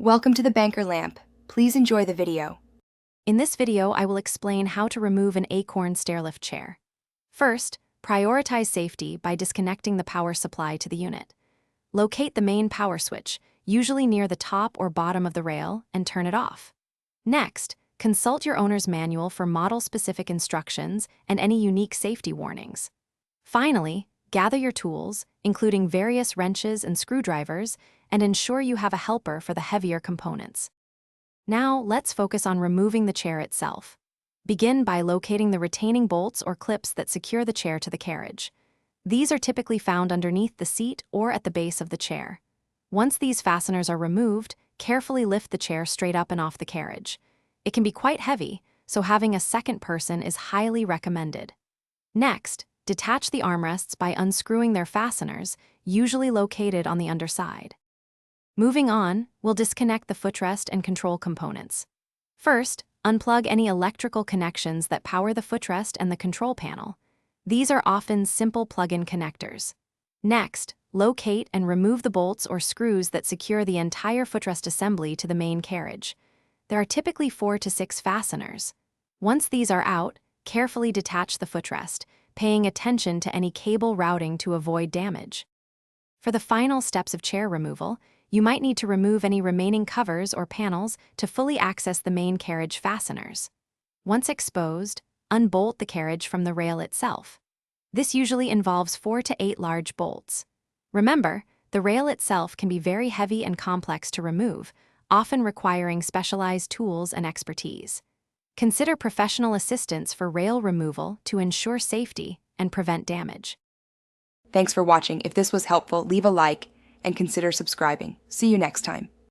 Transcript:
Welcome to the banker lamp. Please enjoy the video. In this video, I will explain how to remove an Acorn Stairlift chair. First, prioritize safety by disconnecting the power supply to the unit. Locate the main power switch, usually near the top or bottom of the rail, and turn it off. Next, consult your owner's manual for model-specific instructions and any unique safety warnings. Finally, gather your tools, including various wrenches and screwdrivers, and ensure you have a helper for the heavier components. Now, let's focus on removing the chair itself. Begin by locating the retaining bolts or clips that secure the chair to the carriage. These are typically found underneath the seat or at the base of the chair. Once these fasteners are removed, carefully lift the chair straight up and off the carriage. It can be quite heavy, so having a second person is highly recommended. Next, detach the armrests by unscrewing their fasteners, usually located on the underside. Moving on, we'll disconnect the footrest and control components. First, unplug any electrical connections that power the footrest and the control panel. These are often simple plug-in connectors. Next, locate and remove the bolts or screws that secure the entire footrest assembly to the main carriage. There are typically 4 to 6 fasteners. Once these are out, carefully detach the footrest, paying attention to any cable routing to avoid damage. For the final steps of chair removal, you might need to remove any remaining covers or panels to fully access the main carriage fasteners. Once exposed, unbolt the carriage from the rail itself. This usually involves 4 to 8 large bolts. Remember, the rail itself can be very heavy and complex to remove, often requiring specialized tools and expertise. Consider professional assistance for rail removal to ensure safety and prevent damage. Thanks for watching. If this was helpful, leave a like and consider subscribing. See you next time.